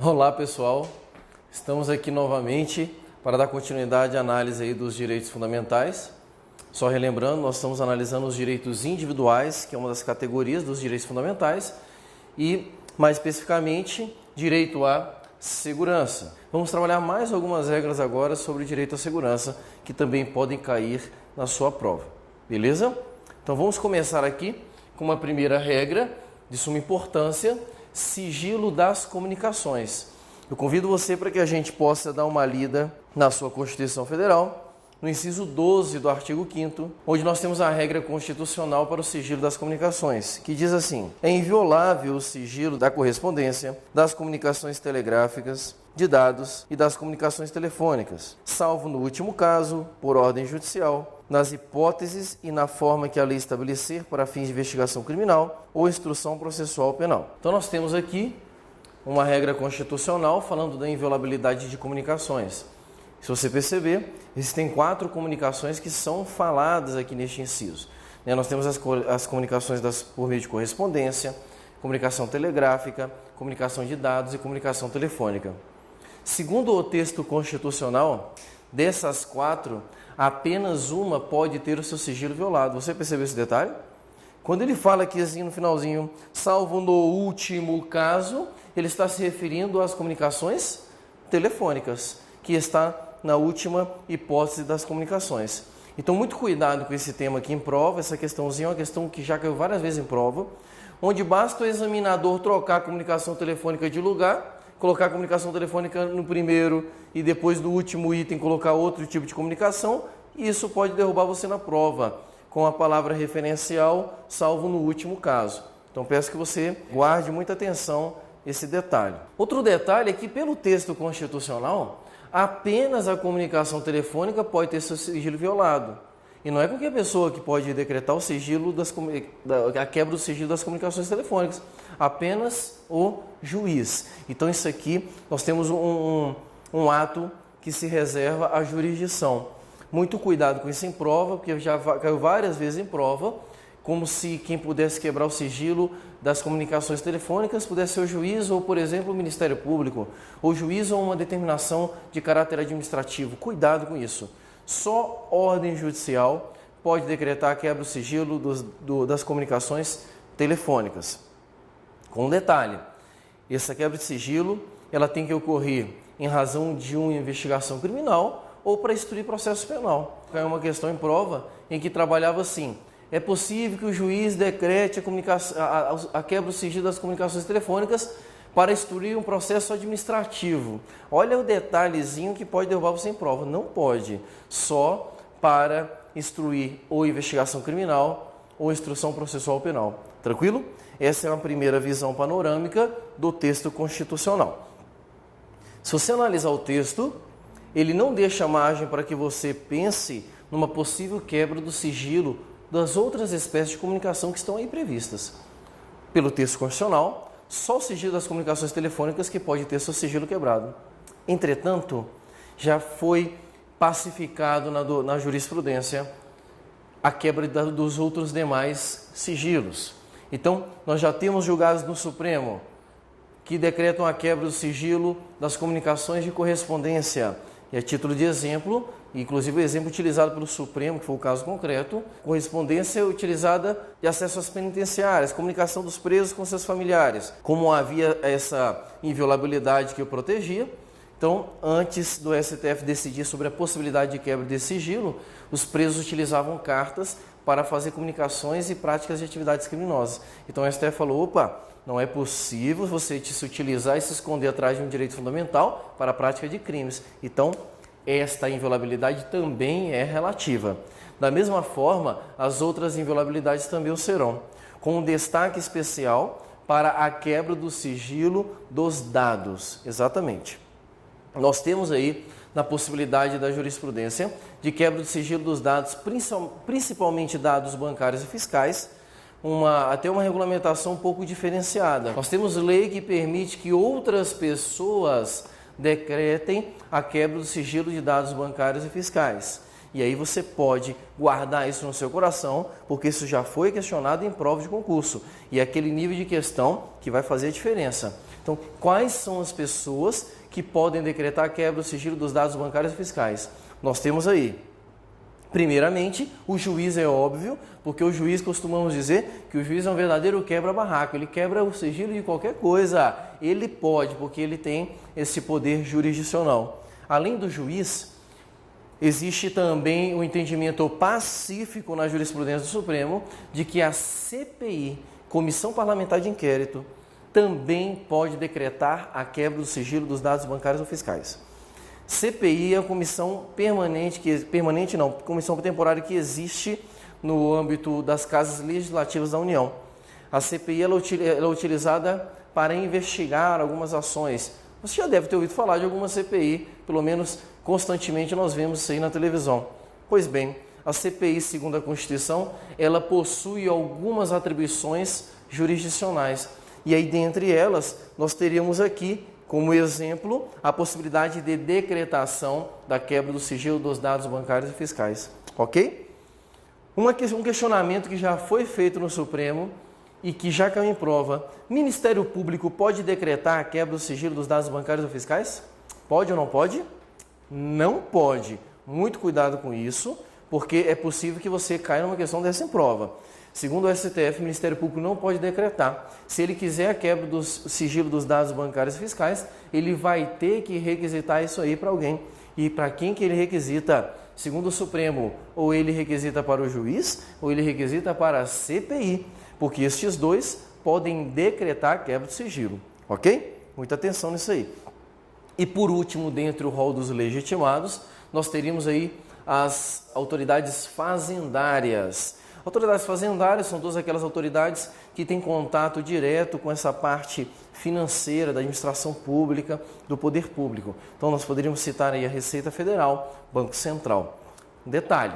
Olá pessoal, estamos aqui novamente para dar continuidade à análise aí dos direitos fundamentais. Só relembrando, nós estamos analisando os direitos individuais, que é uma das categorias dos direitos fundamentais, e mais especificamente, direito à segurança. Vamos trabalhar mais algumas regras agora sobre direito à segurança, que também podem cair na sua prova, beleza? Então vamos começar aqui com uma primeira regra de suma importância, sigilo das comunicações. Eu convido você para que a gente possa dar uma lida na sua Constituição Federal, no inciso 12 do artigo 5º, onde nós temos a regra constitucional para o sigilo das comunicações, que diz assim: é inviolável o sigilo da correspondência, das comunicações telegráficas, de dados e das comunicações telefônicas, salvo no último caso, por ordem judicial, nas hipóteses e na forma que a lei estabelecer para fins de investigação criminal ou instrução processual penal. Então nós temos aqui uma regra constitucional falando da inviolabilidade de comunicações. Se você perceber, existem 4 comunicações que são faladas aqui neste inciso. Nós temos as comunicações por meio de correspondência, comunicação telegráfica, comunicação de dados e comunicação telefônica. Segundo o texto constitucional, dessas 4, apenas uma pode ter o seu sigilo violado. Você percebeu esse detalhe? Quando ele fala aqui assim no finalzinho, salvo no último caso, ele está se referindo às comunicações telefônicas, que está na última hipótese das comunicações. Então, muito cuidado com esse tema aqui em prova. Essa questãozinha é uma questão que já caiu várias vezes em prova, onde basta o examinador trocar a comunicação telefônica de lugar, colocar a comunicação telefônica no primeiro e depois do último item colocar outro tipo de comunicação, e isso pode derrubar você na prova, com a palavra referencial, salvo no último caso. Então, peço que você guarde muita atenção esse detalhe. Outro detalhe é que, pelo texto constitucional, apenas a comunicação telefônica pode ter seu sigilo violado. E não é qualquer pessoa que pode decretar o sigilo a quebra do sigilo das comunicações telefônicas, apenas o juiz. Então isso aqui, nós temos um ato que se reserva à jurisdição. Muito cuidado com isso em prova, porque já caiu várias vezes em prova, como se quem pudesse quebrar o sigilo das comunicações telefônicas pudesse ser o juiz ou, por exemplo, o Ministério Público, ou juiz ou uma determinação de caráter administrativo. Cuidado com isso. Só ordem judicial pode decretar a quebra do sigilo das comunicações telefônicas. Com um detalhe, essa quebra de sigilo ela tem que ocorrer em razão de uma investigação criminal ou para instruir processo penal. Caiu uma questão em prova em que trabalhava assim: é possível que o juiz decrete a quebra do sigilo das comunicações telefônicas para instruir um processo administrativo. Olha o detalhezinho que pode derrubar você em prova. Não pode. Só para instruir ou investigação criminal ou instrução processual penal. Tranquilo? Essa é uma primeira visão panorâmica do texto constitucional. Se você analisar o texto, ele não deixa margem para que você pense numa possível quebra do sigilo das outras espécies de comunicação que estão aí previstas. Pelo texto constitucional, só o sigilo das comunicações telefônicas que pode ter seu sigilo quebrado. Entretanto, já foi pacificado na jurisprudência a quebra dos outros demais sigilos. Então, nós já temos julgados no Supremo que decretam a quebra do sigilo das comunicações de correspondência. E a título de exemplo, inclusive o exemplo utilizado pelo Supremo, que foi o caso concreto, correspondência utilizada de acesso às penitenciárias, comunicação dos presos com seus familiares. Como havia essa inviolabilidade que eu protegia, então, antes do STF decidir sobre a possibilidade de quebra desse sigilo, os presos utilizavam cartas para fazer comunicações e práticas de atividades criminosas. Então, o STF falou: opa, não é possível você se utilizar e se esconder atrás de um direito fundamental para a prática de crimes. Então, esta inviolabilidade também é relativa. Da mesma forma, as outras inviolabilidades também o serão, com um destaque especial para a quebra do sigilo dos dados. Exatamente. Nós temos aí, na possibilidade da jurisprudência, de quebra do sigilo dos dados, principalmente dados bancários e fiscais, até uma regulamentação um pouco diferenciada. Nós temos lei que permite que outras pessoas decretem a quebra do sigilo de dados bancários e fiscais. E aí você pode guardar isso no seu coração, porque isso já foi questionado em prova de concurso. E é aquele nível de questão que vai fazer a diferença. Então, quais são as pessoas que podem decretar a quebra do sigilo dos dados bancários e fiscais? Nós temos aí, primeiramente, o juiz é óbvio, porque o juiz, costumamos dizer que o juiz é um verdadeiro quebra-barraco, ele quebra o sigilo de qualquer coisa, ele pode, porque ele tem esse poder jurisdicional. Além do juiz, existe também o entendimento pacífico na jurisprudência do Supremo de que a CPI, Comissão Parlamentar de Inquérito, também pode decretar a quebra do sigilo dos dados bancários ou fiscais. CPI é a comissão comissão temporária que existe no âmbito das casas legislativas da União. A CPI ela é utilizada para investigar algumas ações. Você já deve ter ouvido falar de alguma CPI, pelo menos constantemente nós vemos isso aí na televisão. Pois bem, a CPI, segundo a Constituição, ela possui algumas atribuições jurisdicionais. E aí, dentre elas, nós teríamos aqui, como exemplo, a possibilidade de decretação da quebra do sigilo dos dados bancários e fiscais. Ok? Um questionamento que já foi feito no Supremo e que já caiu em prova. Ministério Público pode decretar a quebra do sigilo dos dados bancários ou fiscais? Pode ou não pode? Não pode. Muito cuidado com isso, porque é possível que você caia numa questão dessa em prova. Segundo o STF, o Ministério Público não pode decretar. Se ele quiser a quebra do sigilo dos dados bancários e fiscais, ele vai ter que requisitar isso aí para alguém. E para quem que ele requisita? Segundo o Supremo, ou ele requisita para o juiz, ou ele requisita para a CPI, porque estes dois podem decretar a quebra do sigilo. Ok? Muita atenção nisso aí. E por último, dentro do rol dos legitimados, nós teríamos aí as autoridades fazendárias. Autoridades fazendárias são todas aquelas autoridades que têm contato direto com essa parte financeira da administração pública, do poder público. Então, nós poderíamos citar aí a Receita Federal, Banco Central. Detalhe,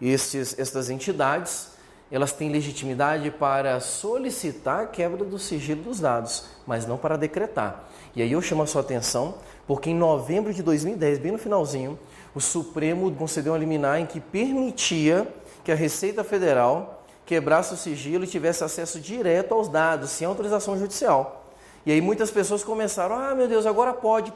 estas entidades, elas têm legitimidade para solicitar a quebra do sigilo dos dados, mas não para decretar. E aí eu chamo a sua atenção, porque em novembro de 2010, bem no finalzinho, o Supremo concedeu uma liminar em que permitia que a Receita Federal quebrasse o sigilo e tivesse acesso direto aos dados, sem autorização judicial. E aí muitas pessoas começaram, meu Deus, agora pode.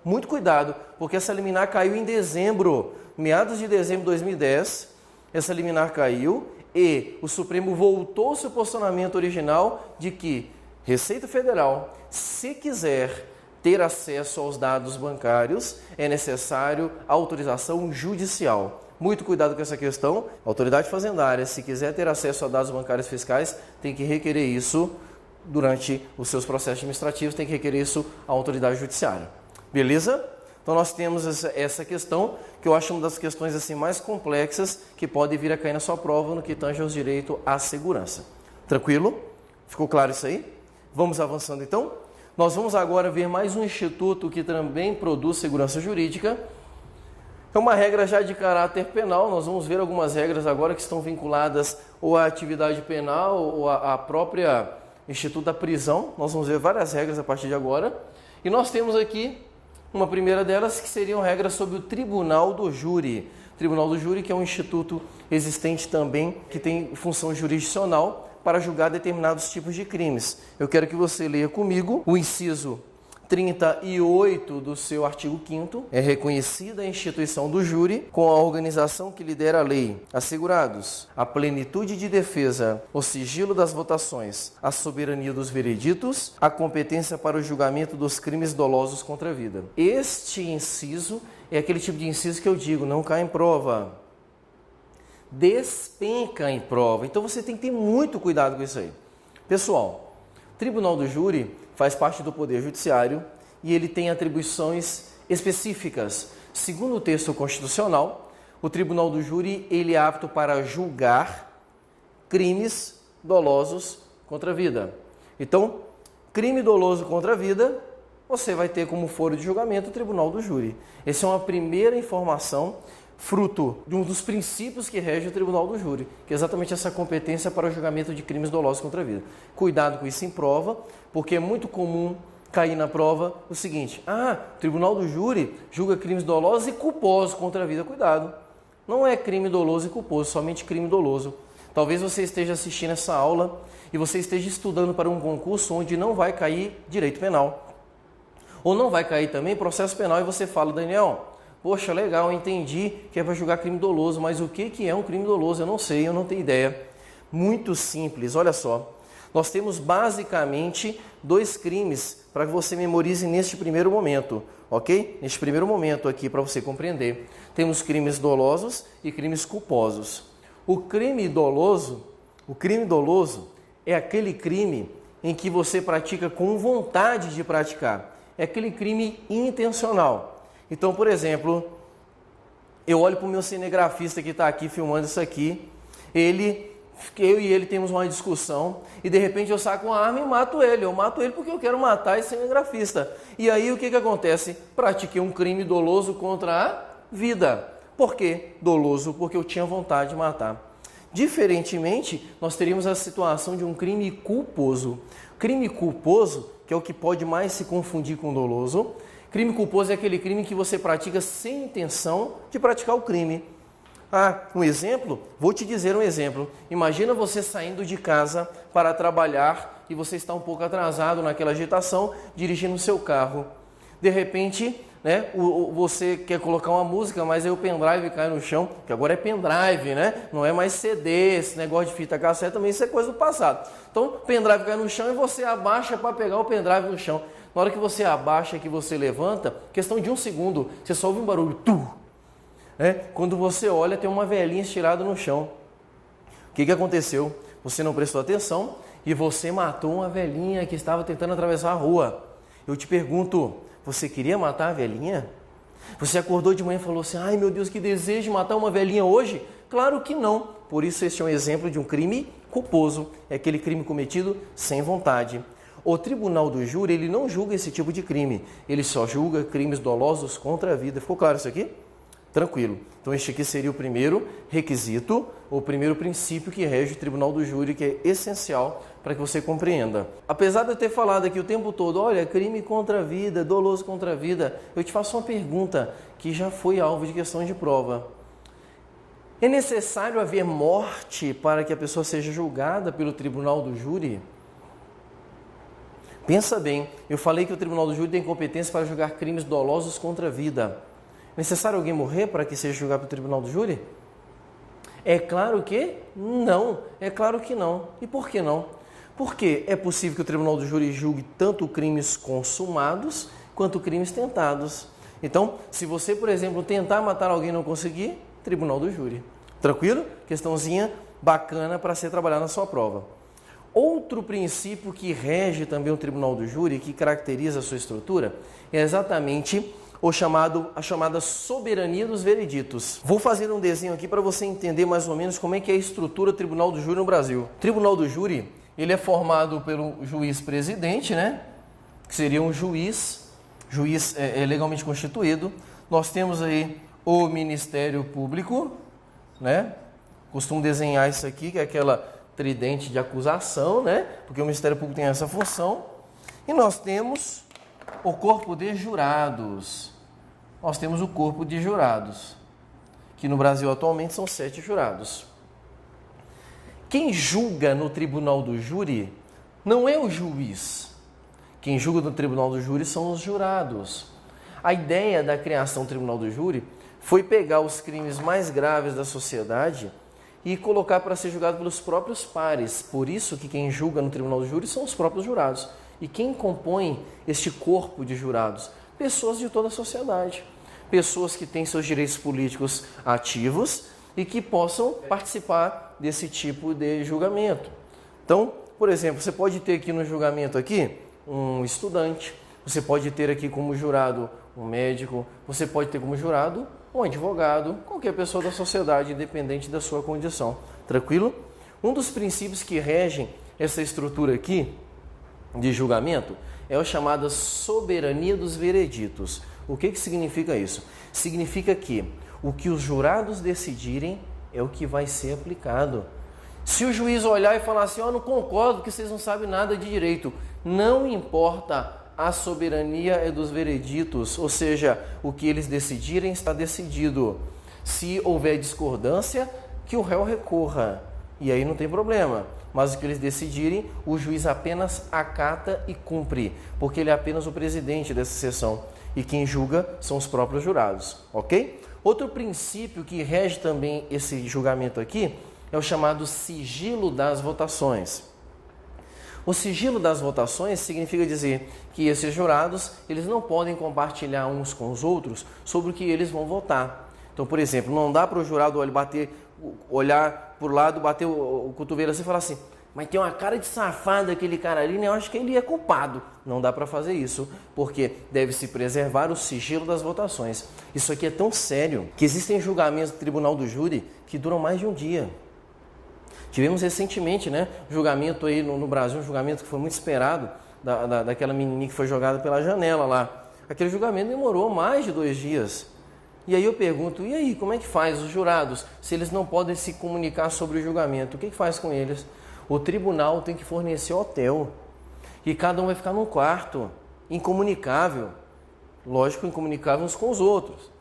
Muito cuidado, porque essa liminar caiu em dezembro, meados de dezembro de 2010, essa liminar caiu e o Supremo voltou ao seu posicionamento original de que Receita Federal, se quiser ter acesso aos dados bancários, é necessário autorização judicial. Muito cuidado com essa questão. A autoridade fazendária, se quiser ter acesso a dados bancários fiscais, tem que requerer isso durante os seus processos administrativos, tem que requerer isso à autoridade judiciária. Beleza? Então nós temos essa questão, que eu acho uma das questões assim, mais complexas que pode vir a cair na sua prova no que tange aos direitos à segurança. Tranquilo? Ficou claro isso aí? Vamos avançando então? Nós vamos agora ver mais um instituto que também produz segurança jurídica. É uma regra já de caráter penal, nós vamos ver algumas regras agora que estão vinculadas ou à atividade penal ou à própria Instituto da Prisão. Nós vamos ver várias regras a partir de agora. E nós temos aqui uma primeira delas que seriam regras sobre o Tribunal do Júri. Tribunal do Júri, que é um instituto existente também, que tem função jurisdicional para julgar determinados tipos de crimes. Eu quero que você leia comigo o inciso 38 do seu artigo 5º, é reconhecida a instituição do júri com a organização que lidera a lei, assegurados a plenitude de defesa, o sigilo das votações, a soberania dos vereditos, a competência para o julgamento dos crimes dolosos contra a vida. Este inciso é aquele tipo de inciso que eu digo, não cai em prova, despenca em prova. Então você tem que ter muito cuidado com isso aí. Pessoal, Tribunal do Júri faz parte do Poder Judiciário e ele tem atribuições específicas. Segundo o texto constitucional, o Tribunal do Júri ele é apto para julgar crimes dolosos contra a vida. Então, crime doloso contra a vida, você vai ter como foro de julgamento o Tribunal do Júri. Essa é uma primeira informação fruto de um dos princípios que rege o Tribunal do Júri, que é exatamente essa competência para o julgamento de crimes dolosos contra a vida. Cuidado com isso em prova, porque é muito comum cair na prova o seguinte, o Tribunal do Júri julga crimes dolosos e culposos contra a vida. Cuidado, não é crime doloso e culposo, somente crime doloso. Talvez você esteja assistindo essa aula e você esteja estudando para um concurso onde não vai cair direito penal. Ou não vai cair também processo penal e você fala, Daniel, poxa, legal, eu entendi que é para julgar crime doloso, mas o que é um crime doloso? Eu não sei, eu não tenho ideia. Muito simples, olha só. Nós temos basicamente 2 crimes para que você memorize neste primeiro momento, ok? Neste primeiro momento aqui para você compreender. Temos crimes dolosos e crimes culposos. O crime doloso é aquele crime em que você pratica com vontade de praticar. É aquele crime intencional. Então, por exemplo, eu olho para o meu cinegrafista que está aqui filmando isso aqui, eu e ele temos uma discussão e de repente eu saco uma arma e mato ele. Eu mato ele porque eu quero matar esse cinegrafista. E aí o que acontece? Pratiquei um crime doloso contra a vida. Por quê? Doloso, porque eu tinha vontade de matar. Diferentemente, nós teríamos a situação de um crime culposo. Crime culposo, que é o que pode mais se confundir com doloso. Crime culposo é aquele crime que você pratica sem intenção de praticar o crime. Um exemplo? Vou te dizer um exemplo. Imagina você saindo de casa para trabalhar e você está um pouco atrasado naquela agitação, dirigindo o seu carro. De repente, né, você quer colocar uma música, mas aí o pendrive cai no chão, que agora é pendrive, né? Não é mais CD, esse negócio de fita cassete também, isso é coisa do passado. Então, o pendrive cai no chão e você abaixa para pegar o pendrive no chão. Na hora que você abaixa, que você levanta, questão de 1 segundo, você só ouve um barulho, quando você olha, tem uma velhinha estirada no chão. O que aconteceu? Você não prestou atenção e você matou uma velhinha que estava tentando atravessar a rua. Eu te pergunto, você queria matar a velhinha? Você acordou de manhã e falou assim, ai meu Deus, que desejo de matar uma velhinha hoje? Claro que não. Por isso este é um exemplo de um crime culposo. É aquele crime cometido sem vontade. O tribunal do júri, ele não julga esse tipo de crime. Ele só julga crimes dolosos contra a vida. Ficou claro isso aqui? Tranquilo. Então este aqui seria o primeiro requisito, o primeiro princípio que rege o tribunal do júri, que é essencial para que você compreenda. Apesar de eu ter falado aqui o tempo todo, olha, crime contra a vida, doloso contra a vida, eu te faço uma pergunta que já foi alvo de questão de prova. É necessário haver morte para que a pessoa seja julgada pelo tribunal do júri? Pensa bem, eu falei que o tribunal do júri tem competência para julgar crimes dolosos contra a vida. É necessário alguém morrer para que seja julgado pelo tribunal do júri? É claro que não. É claro que não. E por que não? Porque é possível que o tribunal do júri julgue tanto crimes consumados quanto crimes tentados. Então, se você, por exemplo, tentar matar alguém e não conseguir, tribunal do júri. Tranquilo? Questãozinha bacana para ser trabalhada na sua prova. Outro princípio que rege também o tribunal do júri, que caracteriza a sua estrutura, é exatamente a chamada soberania dos vereditos. Vou fazer um desenho aqui para você entender mais ou menos como é que é a estrutura do tribunal do júri no Brasil. O tribunal do júri, ele é formado pelo juiz presidente, né? Que seria um juiz legalmente constituído. Nós temos aí o Ministério Público, né? Costumo desenhar isso aqui, que é aquela tridente de acusação, né? Porque o Ministério Público tem essa função. E nós temos o corpo de jurados. Nós temos o corpo de jurados, que no Brasil atualmente são 7 jurados. Quem julga no tribunal do júri não é o juiz. Quem julga no tribunal do júri são os jurados. A ideia da criação do tribunal do júri foi pegar os crimes mais graves da sociedade e colocar para ser julgado pelos próprios pares. Por isso que quem julga no tribunal do júri são os próprios jurados. E quem compõe este corpo de jurados? Pessoas de toda a sociedade. Pessoas que têm seus direitos políticos ativos e que possam participar desse tipo de julgamento. Então, por exemplo, você pode ter aqui no julgamento aqui um estudante, você pode ter aqui como jurado um médico, você pode ter como jurado um advogado, qualquer pessoa da sociedade, independente da sua condição. Tranquilo? Um dos princípios que regem essa estrutura aqui de julgamento é a chamada soberania dos vereditos. O que significa isso? Significa que o que os jurados decidirem é o que vai ser aplicado. Se o juiz olhar e falar assim, não concordo que vocês não sabem nada de direito, não importa, a soberania é dos vereditos, ou seja, o que eles decidirem está decidido. Se houver discordância, que o réu recorra. E aí não tem problema. Mas o que eles decidirem, o juiz apenas acata e cumpre, porque ele é apenas o presidente dessa sessão e quem julga são os próprios jurados, ok? Outro princípio que rege também esse julgamento aqui é o chamado sigilo das votações. O sigilo das votações significa dizer que esses jurados eles não podem compartilhar uns com os outros sobre o que eles vão votar. Então, por exemplo, não dá para o jurado olhar por lado, bater o cotovelo assim e falar assim, mas tem uma cara de safado aquele cara ali, né? Eu acho que ele é culpado. Não dá para fazer isso, porque deve-se preservar o sigilo das votações. Isso aqui é tão sério que existem julgamentos do Tribunal do Júri que duram mais de um dia. Tivemos recentemente, né, julgamento aí no Brasil, um julgamento que foi muito esperado, daquela menininha que foi jogada pela janela lá. Aquele julgamento demorou mais de 2 dias. E aí eu pergunto, e aí, como é que faz os jurados, se eles não podem se comunicar sobre o julgamento? O que faz com eles? O tribunal tem que fornecer hotel. E cada um vai ficar num quarto, incomunicável. Lógico, incomunicável uns com os outros.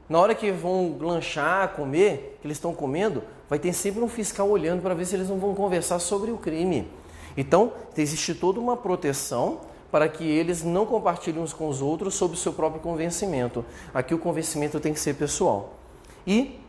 Na hora que vão lanchar, comer, que eles estão comendo, vai ter sempre um fiscal olhando para ver se eles não vão conversar sobre o crime. Então, existe toda uma proteção para que eles não compartilhem uns com os outros sobre o seu próprio convencimento. Aqui o convencimento tem que ser pessoal. E,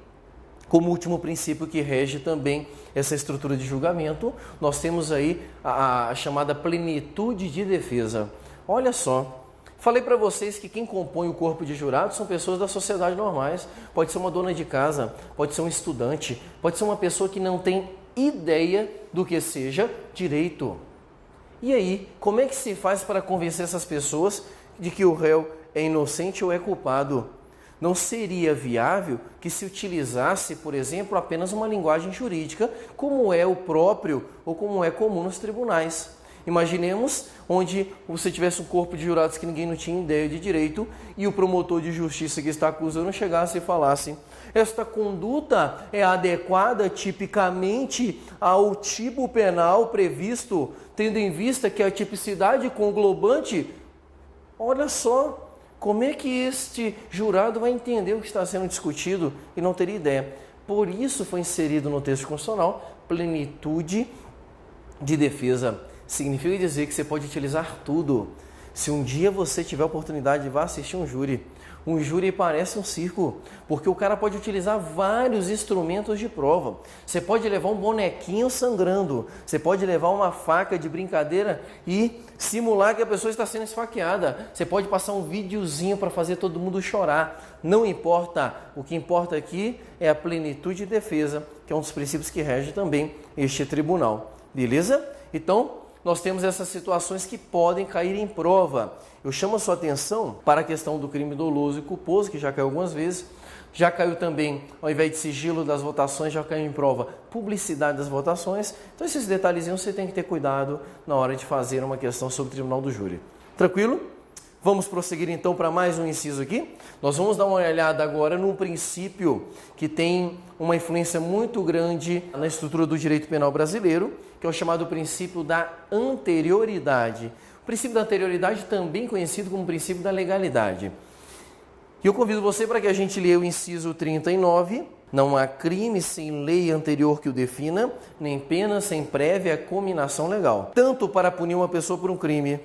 como último princípio que rege também essa estrutura de julgamento, nós temos aí a chamada plenitude de defesa. Olha só. Falei para vocês que quem compõe o corpo de jurados são pessoas da sociedade normais. Pode ser uma dona de casa, pode ser um estudante, pode ser uma pessoa que não tem ideia do que seja direito. E aí, como é que se faz para convencer essas pessoas de que o réu é inocente ou é culpado? Não seria viável que se utilizasse, por exemplo, apenas uma linguagem jurídica, como é o próprio ou como é comum nos tribunais. Imaginemos onde você tivesse um corpo de jurados que ninguém não tinha ideia de direito e o promotor de justiça que está acusando chegasse e falasse: esta conduta é adequada tipicamente ao tipo penal previsto, tendo em vista que a tipicidade conglobante. Olha só, como é que este jurado vai entender o que está sendo discutido e não teria ideia? Por isso foi inserido no texto constitucional plenitude de defesa. Significa dizer que você pode utilizar tudo. Se um dia você tiver a oportunidade de vá assistir um júri parece um circo, porque o cara pode utilizar vários instrumentos de prova. Você pode levar um bonequinho sangrando, você pode levar uma faca de brincadeira e simular que a pessoa está sendo esfaqueada. Você pode passar um videozinho para fazer todo mundo chorar. Não importa, o que importa aqui é a plenitude de defesa, que é um dos princípios que rege também este tribunal. Beleza? Então, nós temos essas situações que podem cair em prova. Eu chamo a sua atenção para a questão do crime doloso e culposo, que já caiu algumas vezes. Já caiu também, ao invés de sigilo das votações, já caiu em prova publicidade das votações. Então, esses detalhezinhos você tem que ter cuidado na hora de fazer uma questão sobre o tribunal do júri. Tranquilo? Vamos prosseguir então para mais um inciso aqui. Nós vamos dar uma olhada agora num princípio que tem uma influência muito grande na estrutura do direito penal brasileiro, que é o chamado princípio da anterioridade. O princípio da anterioridade também conhecido como princípio da legalidade. E eu convido você para que a gente leia o inciso 39. Não há crime sem lei anterior que o defina, nem pena sem prévia cominação legal. Tanto para punir uma pessoa por um crime,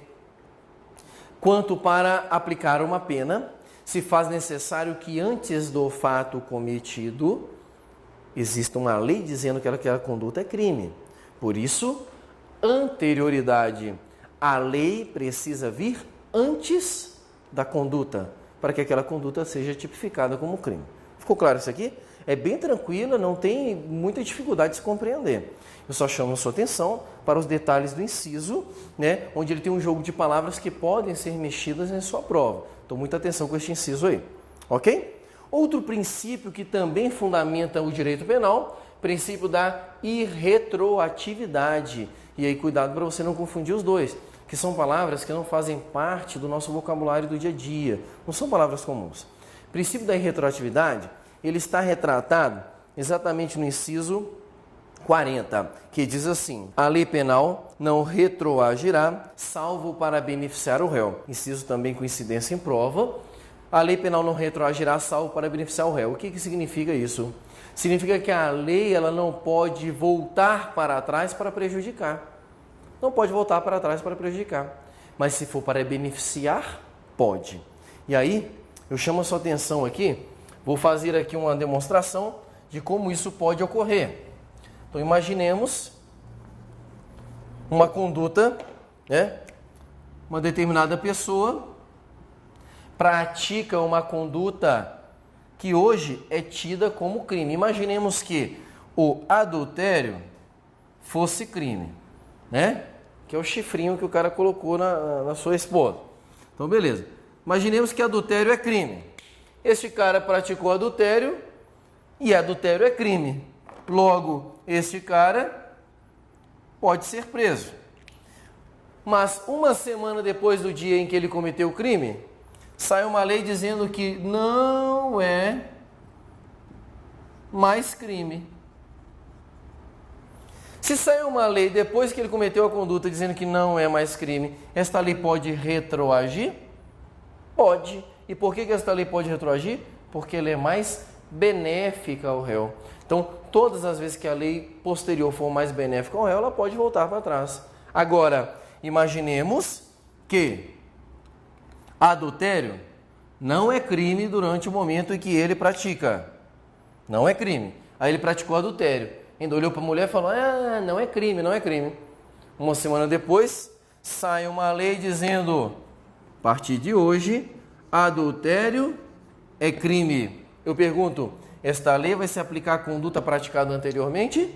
quanto para aplicar uma pena, se faz necessário que antes do fato cometido exista uma lei dizendo que aquela conduta é crime. Por isso, anterioridade. A lei precisa vir antes da conduta, para que aquela conduta seja tipificada como crime. Ficou claro isso aqui? É bem tranquila, não tem muita dificuldade de se compreender. Eu só chamo a sua atenção para os detalhes do inciso, né, onde ele tem um jogo de palavras que podem ser mexidas em sua prova. Então, muita atenção com este inciso aí. Ok? Outro princípio que também fundamenta o direito penal, princípio da irretroatividade. E aí, cuidado para você não confundir os dois, que são palavras que não fazem parte do nosso vocabulário do dia a dia. Não são palavras comuns. O princípio da irretroatividade, ele está retratado exatamente no inciso 40, que diz assim: a lei penal não retroagirá, salvo para beneficiar o réu. Inciso também com incidência em prova. a lei penal não retroagirá salvo para beneficiar o réu. O que significa isso? Significa que a lei ela não pode voltar para trás para prejudicar. Não pode voltar para trás para prejudicar. Mas se for para beneficiar, pode. E aí, eu chamo a sua atenção aqui, vou fazer aqui uma demonstração de como isso pode ocorrer. Então, imaginemos uma conduta, né? Uma determinada pessoa pratica uma conduta que hoje é tida como crime. Imaginemos que o adultério fosse crime, né? Que é o chifrinho que o cara colocou na sua esposa. Então, beleza. Imaginemos que adultério é crime. Este cara praticou adultério e adultério é crime. Logo, este cara pode ser preso. Mas uma semana depois do dia em que ele cometeu o crime, sai uma lei dizendo que não é mais crime. Se sair uma lei depois que ele cometeu a conduta dizendo que não é mais crime, esta lei pode retroagir? Pode. E por que esta lei pode retroagir? Porque ela é mais benéfica ao réu. Então, todas as vezes que a lei posterior for mais benéfica ao réu, ela pode voltar para trás. Agora, imaginemos que adultério não é crime durante o momento em que ele pratica. Não é crime. Aí ele praticou adultério. Ainda olhou para a mulher e falou, não é crime, não é crime. Uma semana depois, sai uma lei dizendo, a partir de hoje, adultério é crime. Eu pergunto, esta lei vai se aplicar à conduta praticada anteriormente?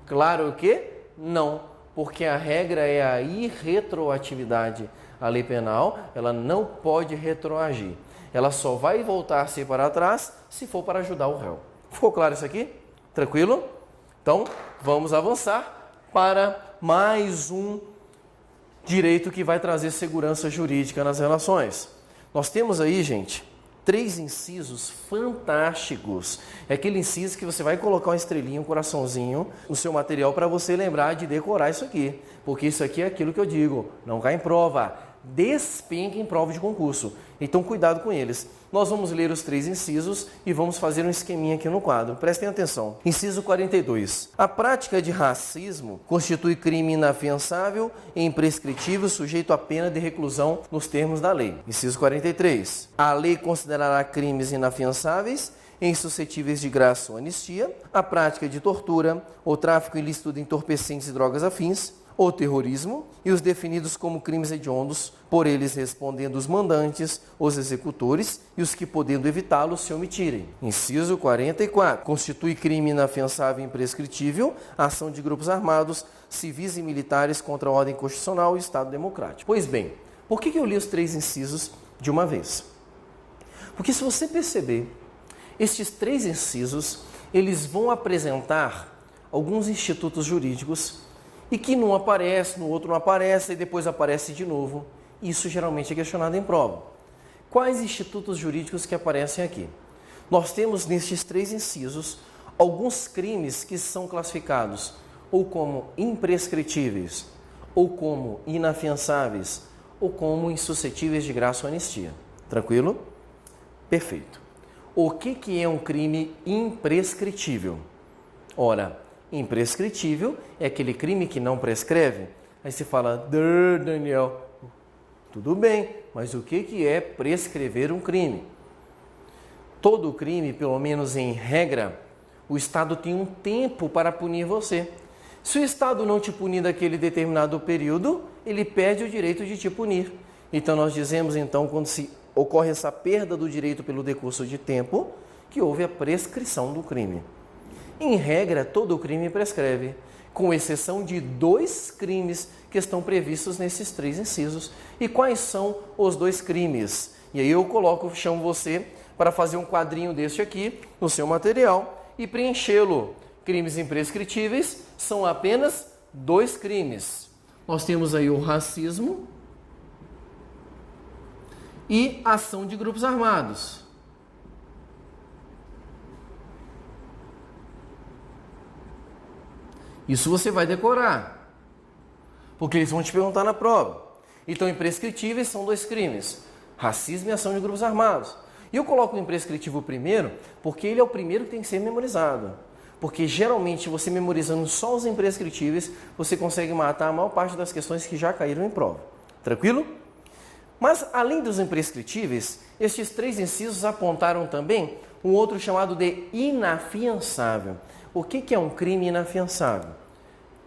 Claro que não, porque a regra é a irretroatividade. A lei penal, ela não pode retroagir. Ela só vai voltar-se para trás se for para ajudar o réu. Ficou claro isso aqui? Tranquilo? Então, vamos avançar para mais um direito que vai trazer segurança jurídica nas relações. Nós temos aí, gente, 3 incisos fantásticos. É aquele inciso que você vai colocar uma estrelinha, um coraçãozinho no seu material para você lembrar de decorar isso aqui. Porque isso aqui é aquilo que eu digo, não cai em prova, despenca em prova de concurso. Então, cuidado com eles. Nós vamos ler os 3 incisos e vamos fazer um esqueminha aqui no quadro. Prestem atenção. Inciso 42. A prática de racismo constitui crime inafiançável e imprescritível sujeito à pena de reclusão nos termos da lei. Inciso 43. A lei considerará crimes inafiançáveis e insuscetíveis de graça ou anistia a prática de tortura, o tráfico ilícito de entorpecentes e drogas afins, ou terrorismo, e os definidos como crimes hediondos, por eles respondendo os mandantes, os executores e os que, podendo evitá-lo, se omitirem. Inciso 44. Constitui crime inafiançável e imprescritível a ação de grupos armados, civis e militares contra a ordem constitucional e o Estado democrático. Pois bem, por que eu li os 3 incisos de uma vez? Porque se você perceber, estes 3 incisos, eles vão apresentar alguns institutos jurídicos e que num aparece, no outro não aparece, e depois aparece de novo. Isso geralmente é questionado em prova. Quais institutos jurídicos que aparecem aqui? Nós temos nestes 3 incisos alguns crimes que são classificados ou como imprescritíveis, ou como inafiançáveis, ou como insuscetíveis de graça ou anistia. Tranquilo? Perfeito. O que é um crime imprescritível? Ora, imprescritível é aquele crime que não prescreve. Aí você fala, Daniel, tudo bem, mas o que é prescrever um crime? Todo crime, pelo menos em regra, o Estado tem um tempo para punir você. Se o Estado não te punir naquele determinado período, ele perde o direito de te punir. Então nós dizemos, então, quando se ocorre essa perda do direito pelo decurso de tempo, que houve a prescrição do crime. Em regra, todo crime prescreve, com exceção de 2 crimes que estão previstos nesses 3 incisos. E quais são os 2 crimes? E aí eu chamo você para fazer um quadrinho deste aqui no seu material e preenchê-lo. Crimes imprescritíveis são apenas 2 crimes. Nós temos aí o racismo e ação de grupos armados. Isso você vai decorar, porque eles vão te perguntar na prova. Então, imprescritíveis são 2 crimes, racismo e ação de grupos armados. E eu coloco o imprescritível primeiro, porque ele é o primeiro que tem que ser memorizado. Porque geralmente você memorizando só os imprescritíveis, você consegue matar a maior parte das questões que já caíram em prova. Tranquilo? Mas além dos imprescritíveis, estes 3 incisos apontaram também um outro chamado de inafiançável. O que é um crime inafiançável?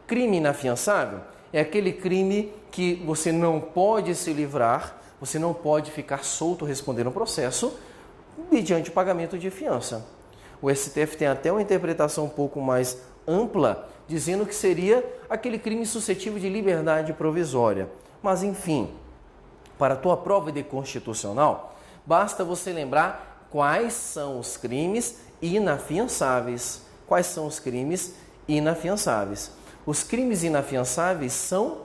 Crime inafiançável é aquele crime que você não pode se livrar, você não pode ficar solto respondendo o processo mediante o pagamento de fiança. O STF tem até uma interpretação um pouco mais ampla, dizendo que seria aquele crime suscetível de liberdade provisória. Mas, enfim, para a tua prova de constitucional, basta você lembrar quais são os crimes inafiançáveis. Quais são os crimes inafiançáveis? Os crimes inafiançáveis são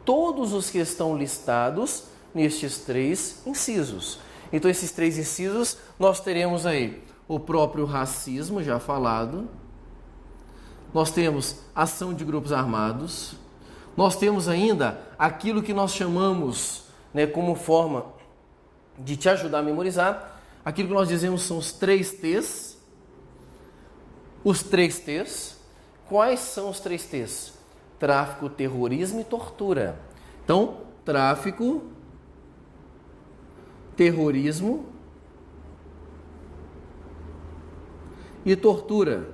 todos os que estão listados nestes 3 incisos. Então, esses 3 incisos, nós teremos aí o próprio racismo, já falado. Nós temos ação de grupos armados. Nós temos ainda aquilo que nós chamamos, como forma de te ajudar a memorizar, aquilo que nós dizemos são os 3 T's. Os 3 T's. Quais são os 3 T's? Tráfico, terrorismo e tortura. Então, tráfico, terrorismo e tortura.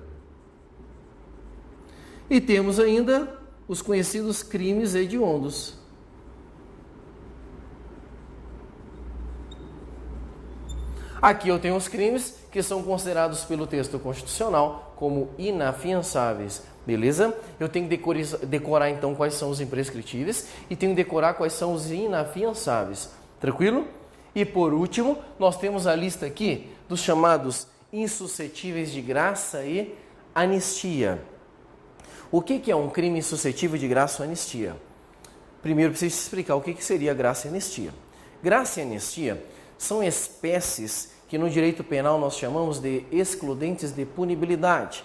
E temos ainda os conhecidos crimes hediondos. Aqui eu tenho os crimes que são considerados pelo texto constitucional como inafiançáveis, beleza? Eu tenho que decorar então quais são os imprescritíveis e tenho que decorar quais são os inafiançáveis, tranquilo? E por último, nós temos a lista aqui dos chamados insuscetíveis de graça e anistia. O que é um crime insuscetível de graça ou anistia? Primeiro, preciso explicar o que seria graça e anistia. Graça e anistia são espécies que no direito penal nós chamamos de excludentes de punibilidade.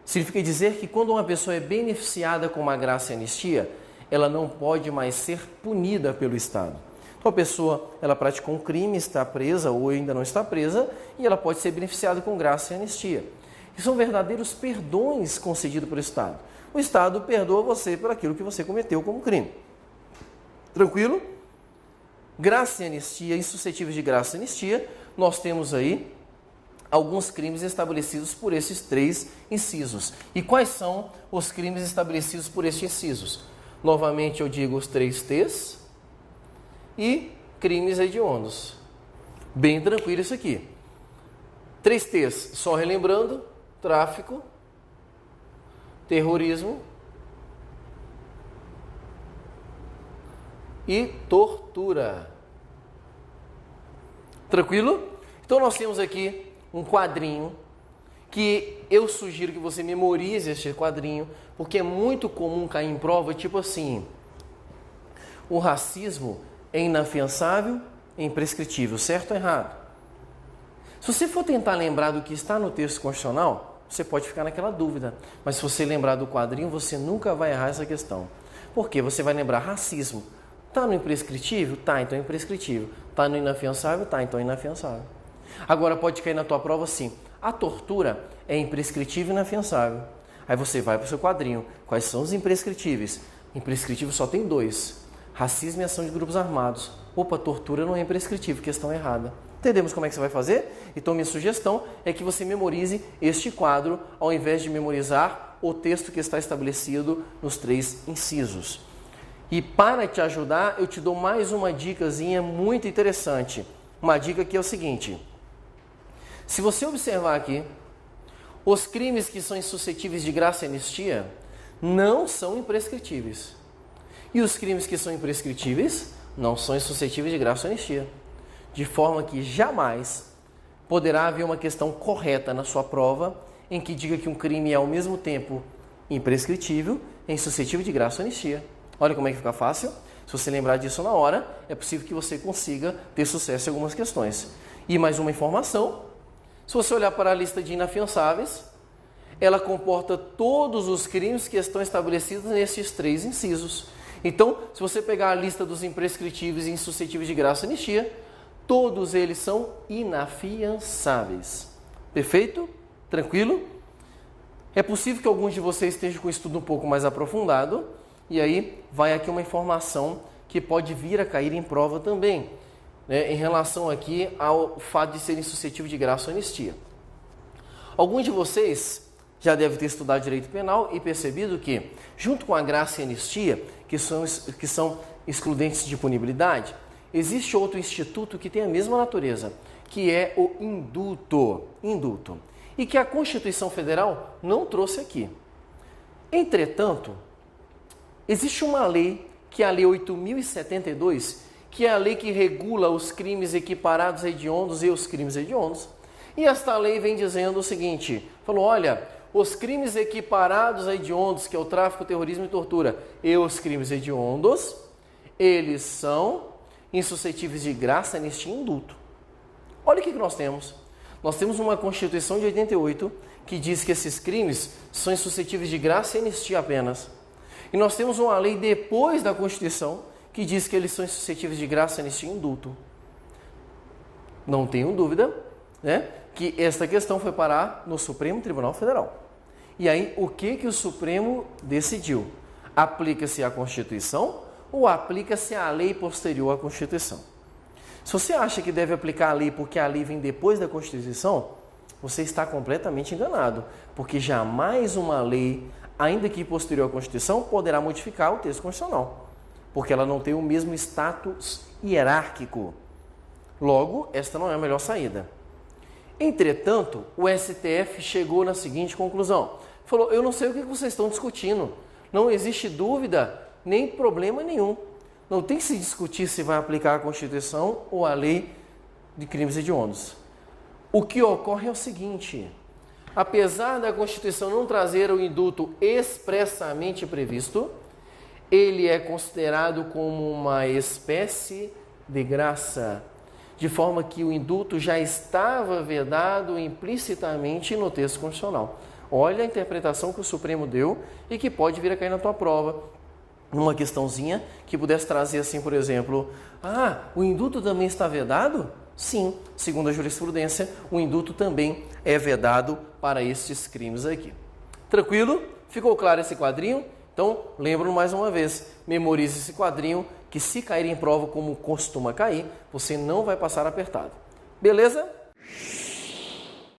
Significa dizer que quando uma pessoa é beneficiada com uma graça e anistia, ela não pode mais ser punida pelo Estado. Então a pessoa, ela praticou um crime, está presa ou ainda não está presa, e ela pode ser beneficiada com graça e anistia. E são verdadeiros perdões concedidos pelo Estado. O Estado perdoa você por aquilo que você cometeu como crime. Tranquilo? Graça e anistia, insuscetíveis de graça e anistia, nós temos aí alguns crimes estabelecidos por esses 3 incisos. E quais são os crimes estabelecidos por estes incisos? Novamente eu digo os 3 T's e crimes hediondos. Bem tranquilo isso aqui. 3 T's, só relembrando: tráfico, terrorismo e tortura. Tranquilo? Então nós temos aqui um quadrinho que eu sugiro que você memorize este quadrinho, porque é muito comum cair em prova, tipo assim: o racismo é inafiançável e imprescritível, certo ou errado? Se você for tentar lembrar do que está no texto constitucional, você pode ficar naquela dúvida. Mas se você lembrar do quadrinho, você nunca vai errar essa questão. Por quê? Você vai lembrar racismo. Está no imprescritível? Tá, então é imprescritível. Está no inafiançável? Tá, então é inafiançável. Agora pode cair na tua prova assim: a tortura é imprescritível e inafiançável. Aí você vai para o seu quadrinho. Quais são os imprescritíveis? Imprescritível só tem 2. Racismo e ação de grupos armados. Opa, tortura não é imprescritível, questão errada. Entendemos como é que você vai fazer? Então minha sugestão é que você memorize este quadro ao invés de memorizar o texto que está estabelecido nos 3 incisos. E para te ajudar, eu te dou mais uma dicasinha muito interessante. Uma dica que é o seguinte: se você observar aqui, os crimes que são insuscetíveis de graça e anistia não são imprescritíveis. E os crimes que são imprescritíveis não são insuscetíveis de graça ou anistia. De forma que jamais poderá haver uma questão correta na sua prova em que diga que um crime é ao mesmo tempo imprescritível e insuscetível de graça ou anistia. Olha como é que fica fácil. Se você lembrar disso na hora, é possível que você consiga ter sucesso em algumas questões. E mais uma informação: se você olhar para a lista de inafiançáveis, ela comporta todos os crimes que estão estabelecidos nesses 3 incisos. Então, se você pegar a lista dos imprescritíveis e insuscetíveis de graça e anistia, todos eles são inafiançáveis. Perfeito? Tranquilo? É possível que alguns de vocês estejam com o estudo um pouco mais aprofundado, e aí vai aqui uma informação que pode vir a cair em prova também, né, em relação aqui ao fato de serem suscetíveis de graça ou anistia. Alguns de vocês já devem ter estudado direito penal e percebido que, junto com a graça e a anistia, que são excludentes de punibilidade, existe outro instituto que tem a mesma natureza, que é o indulto, e que a Constituição Federal não trouxe aqui. Entretanto, existe uma lei, que é a Lei 8.072, que é a lei que regula os crimes equiparados a hediondos e os crimes hediondos. E esta lei vem dizendo o seguinte, falou, olha, os crimes equiparados a hediondos, que é o tráfico, terrorismo e tortura, e os crimes hediondos, eles são insuscetíveis de graça, anistia e indulto. Olha o que nós temos. Nós temos uma Constituição de 88 que diz que esses crimes são insuscetíveis de graça e anistia apenas. E nós temos uma lei depois da Constituição que diz que eles são insuscetíveis de graça, anistia e indulto. Não tenho dúvida, né, que esta questão foi parar no Supremo Tribunal Federal. E aí, o que o Supremo decidiu? Aplica-se a Constituição ou aplica-se a lei posterior à Constituição? Se você acha que deve aplicar a lei porque a lei vem depois da Constituição, você está completamente enganado, porque jamais uma lei, ainda que posterior à Constituição, poderá modificar o texto constitucional, porque ela não tem o mesmo status hierárquico. Logo, esta não é a melhor saída. Entretanto, o STF chegou na seguinte conclusão. Falou, eu não sei o que vocês estão discutindo. Não existe dúvida, nem problema nenhum. Não tem que se discutir se vai aplicar a Constituição ou a lei de crimes hediondos. O que ocorre é o seguinte, apesar da Constituição não trazer o indulto expressamente previsto, ele é considerado como uma espécie de graça, de forma que o indulto já estava vedado implicitamente no texto constitucional. Olha a interpretação que o Supremo deu e que pode vir a cair na tua prova. Numa questãozinha que pudesse trazer assim, por exemplo, o indulto também está vedado? Sim, segundo a jurisprudência, o indulto também é vedado para estes crimes aqui. Tranquilo? Ficou claro esse quadrinho? Então, lembro mais uma vez, memorize esse quadrinho, que se cair em prova como costuma cair, você não vai passar apertado. Beleza?